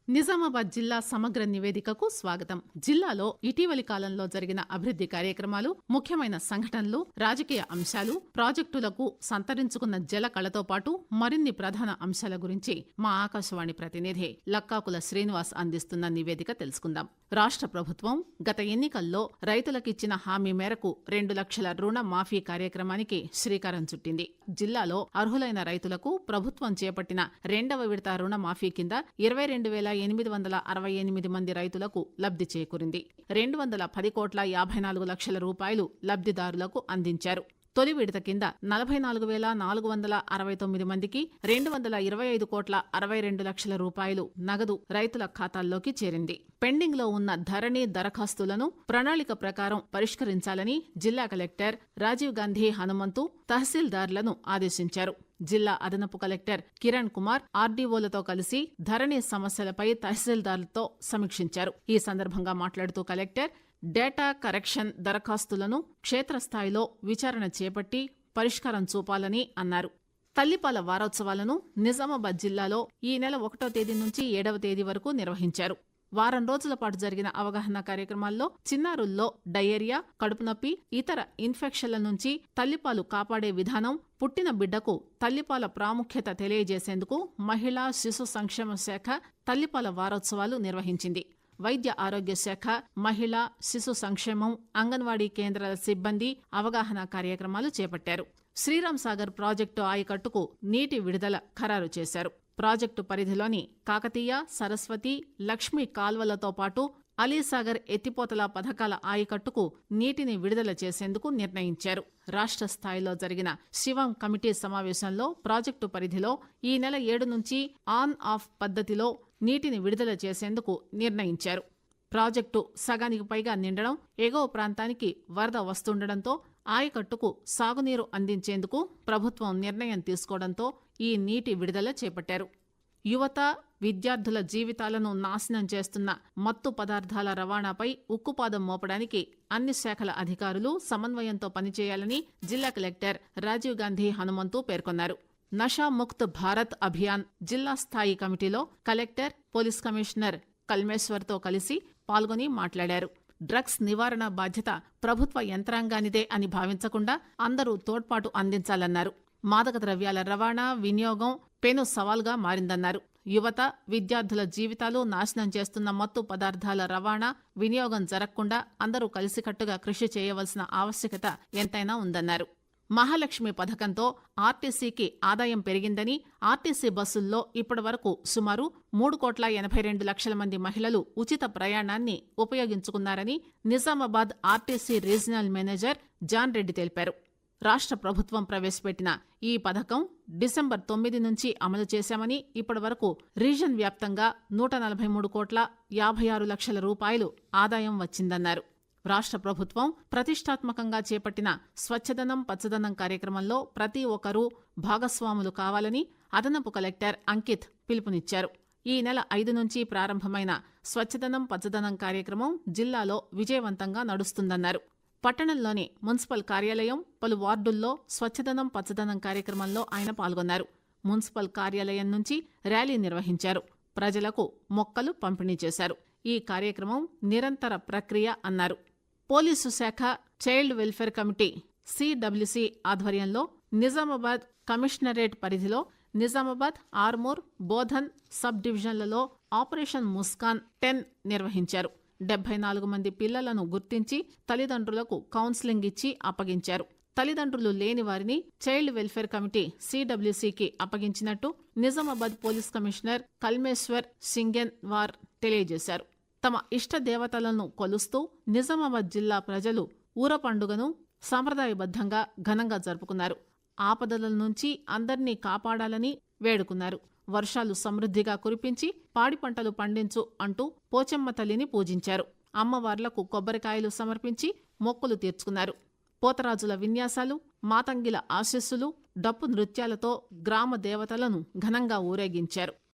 నిజామాబాద్ జిల్లా సమగ్ర నివేదికకు స్వాగతం. జిల్లాలో ఇటీవలి కాలంలో జరిగిన అభివృద్ది కార్యక్రమాలు, ముఖ్యమైన సంఘటనలు, రాజకీయ అంశాలు, ప్రాజెక్టులకు సంతరించుకున్న జల కళతో పాటు మరిన్ని ప్రధాన అంశాల గురించి మా ఆకాశవాణి ప్రతినిధి లక్కాకుల శ్రీనివాస్ అందిస్తున్న నివేదిక తెలుసుకుందాం. రాష్ట్ర ప్రభుత్వం గత ఎన్నికల్లో రైతులకిచ్చిన హామీ మేరకు 2 లక్షల రుణ మాఫీ కార్యక్రమానికి శ్రీకారం చుట్టింది. జిల్లాలో అర్హులైన రైతులకు ప్రభుత్వం చేపట్టిన 2వ విడత రుణ మాఫీ కింద 22,868 మంది రైతులకు లబ్ది చేకూరింది. 210,54,00,00,000 రూపాయలు లబ్దిదారులకు అందించారు. తొలి విడత కింద 44,469 మందికి 225,62,00,00,000 రూపాయలు నగదు రైతుల ఖాతాల్లోకి చేరింది. పెండింగ్ లో ఉన్న ధరణి దరఖాస్తులను ప్రణాళిక ప్రకారం పరిష్కరించాలని జిల్లా కలెక్టర్ రాజీవ్ గాంధీ హనుమంతు తహసీల్దార్లను ఆదేశించారు. జిల్లా అదనపు కలెక్టర్ కిరణ్ కుమార్ ఆర్డీఓలతో కలిసి ధరణి సమస్యలపై తహసీల్దార్లతో సమీక్షించారు. ఈ సందర్భంగా మాట్లాడుతూ కలెక్టర్ డేటా కరెక్షన్ దరఖాస్తులను క్షేత్రస్థాయిలో విచారణ చేపట్టి పరిష్కారం చూపాలని అన్నారు. తల్లిపాల వారోత్సవాలను నిజామాబాద్ జిల్లాలో ఈ నెల 1వ తేదీ నుంచి 7వ తేదీ వరకు నిర్వహించారు. వారం రోజుల పాటు జరిగిన అవగాహన కార్యక్రమాల్లో చిన్నారుల్లో డయేరియా, కడుపునొప్పి, ఇతర ఇన్ఫెక్షన్ల నుంచి తల్లిపాలు కాపాడే విధానం, పుట్టిన బిడ్డకు తల్లిపాల ప్రాముఖ్యత తెలియజేసేందుకు మహిళా శిశు సంక్షేమ శాఖ తల్లిపాల వారోత్సవాలు నిర్వహించింది. వైద్య ఆరోగ్య శాఖ, మహిళా శిశు సంక్షేమం, అంగన్వాడీ కేంద్రాల సిబ్బంది అవగాహన కార్యక్రమాలు చేపట్టారు. శ్రీరామ్ సాగర్ ప్రాజెక్టు ఆయకట్టుకు నీటి విడుదల ఖరారు చేశారు. ప్రాజెక్టు పరిధిలోని కాకతీయ, సరస్వతి, లక్ష్మీ కాల్వలతో పాటు అలీసాగర్ ఎత్తిపోతల పథకాల ఆయకట్టుకు నీటిని విడుదల చేసేందుకు నిర్ణయించారు. రాష్ట్ర స్థాయిలో జరిగిన శివం కమిటీ సమావేశంలో ప్రాజెక్టు పరిధిలో ఈ నెల 7 నుంచి ఆన్ ఆఫ్ పద్ధతిలో నీటిని విడుదల చేసేందుకు నిర్ణయించారు. ప్రాజెక్టు సగానికి పైగా నిండడం, ఎగువ ప్రాంతానికి వరద వస్తుండటంతో ఆయకట్టుకు సాగునీరు అందించేందుకు ప్రభుత్వం నిర్ణయం తీసుకోవడంతో ఈ నీటి విడుదల చేపట్టారు. యువత, విద్యార్థుల జీవితాలను నాశనం చేస్తున్న మత్తు పదార్థాల రవాణాపై ఉక్కుపాదం మోపడానికి అన్ని శాఖల అధికారులు సమన్వయంతో పనిచేయాలని జిల్లా కలెక్టర్ రాజీవ్ గాంధీ హనుమంతు పేర్కొన్నారు. నషాముక్త్ భారత్ అభియాన్ జిల్లా స్థాయి కమిటీలో కలెక్టర్, పోలీస్ కమిషనర్ కల్మేశ్వర్తో కలిసి పాల్గొని మాట్లాడారు. డ్రగ్స్ నివారణ బాధ్యత ప్రభుత్వ యంత్రాంగానిదే అని భావించకుండా అందరూ తోడ్పాటు అందించాలన్నారు. మాదక ద్రవ్యాల రవాణా, వినియోగం పెను సవాల్గా మారిందన్నారు. యువత, విద్యార్థుల జీవితాలు నాశనం చేస్తున్న మత్తు పదార్థాల రవాణా, వినియోగం జరగకుండా అందరూ కలిసికట్టుగా కృషి చేయవలసిన ఆవశ్యకత ఎంతైనా ఉందన్నారు. మహాలక్ష్మి పథకంతో ఆర్టీసీకి ఆదాయం పెరిగిందని, ఆర్టీసీ బస్సుల్లో ఇప్పటివరకు సుమారు 3,82,00,000 మంది మహిళలు ఉచిత ప్రయాణాన్ని ఉపయోగించుకున్నారని Nizamabad RTC regional manager John Reddy తెలిపారు. రాష్ట్ర ప్రభుత్వం ప్రవేశపెట్టిన ఈ పథకం డిసెంబర్ 9 నుంచి అమలు చేశామని, ఇప్పటివరకు రీజన్ వ్యాప్తంగా 143,56,00,000 రూపాయలు ఆదాయం వచ్చిందన్నారు. రాష్ట్ర ప్రభుత్వం ప్రతిష్టాత్మకంగా చేపట్టిన స్వచ్ఛదనం పచ్చదనం కార్యక్రమంలో ప్రతి ఒక్కరూ భాగస్వాములు కావాలని అదనపు కలెక్టర్ అంకిత్ పిలుపునిచ్చారు. ఈ నెల 5 నుంచి ప్రారంభమైన స్వచ్ఛదనం పచ్చదనం కార్యక్రమం జిల్లాలో విజయవంతంగా నడుస్తుందన్నారు. పట్టణంలోని మున్సిపల్ కార్యాలయం, పలు వార్డుల్లో స్వచ్ఛదనం పచ్చదనం కార్యక్రమంలో ఆయన పాల్గొన్నారు. మున్సిపల్ కార్యాలయం నుంచి ర్యాలీ నిర్వహించారు. ప్రజలకు మొక్కలు పంపిణీ చేశారు. ఈ కార్యక్రమం నిరంతర ప్రక్రియ అన్నారు. పోలీసు శాఖ చైల్డ్ వెల్ఫేర్ కమిటీ సిడబ్ల్యూసి ఆధ్వర్యంలో నిజామాబాద్ కమిషనరేట్ పరిధిలో నిజామాబాద్, ఆర్మూర్, బోధన్ సబ్ డివిజన్లలో ఆపరేషన్ ముస్కాన్ 10 నిర్వహించారు. 74 మంది పిల్లలను గుర్తించి తల్లిదండ్రులకు కౌన్సిలింగ్ ఇచ్చి అప్పగించారు. తల్లిదండ్రులు లేని వారిని చైల్డ్ వెల్ఫేర్ కమిటీ సిడబ్ల్యూసికి అప్పగించినట్టు Nizamabad police commissioner Kalmeshwar Singenwar తెలియజేశారు. తమ ఇష్ట దేవతలను కొలుస్తూ నిజామాబాద్ జిల్లా ప్రజలు ఊర పండుగను సాంప్రదాయబద్ధంగా ఘనంగా జరుపుకున్నారు. ఆపదల నుంచి అందర్నీ కాపాడాలని వేడుకున్నారు. వర్షాలు సమృద్ధిగా కురిపించి పాడి పంటలు పండించు అంటూ పోచమ్మ తల్లిని పూజించారు. అమ్మవార్లకు కొబ్బరికాయలు సమర్పించి మొక్కులు తీర్చుకున్నారు. పోతరాజుల విన్యాసాలు, మాతంగిల ఆశీస్సులు, డప్పు నృత్యాలతో గ్రామ దేవతలను ఘనంగా ఊరేగించారు.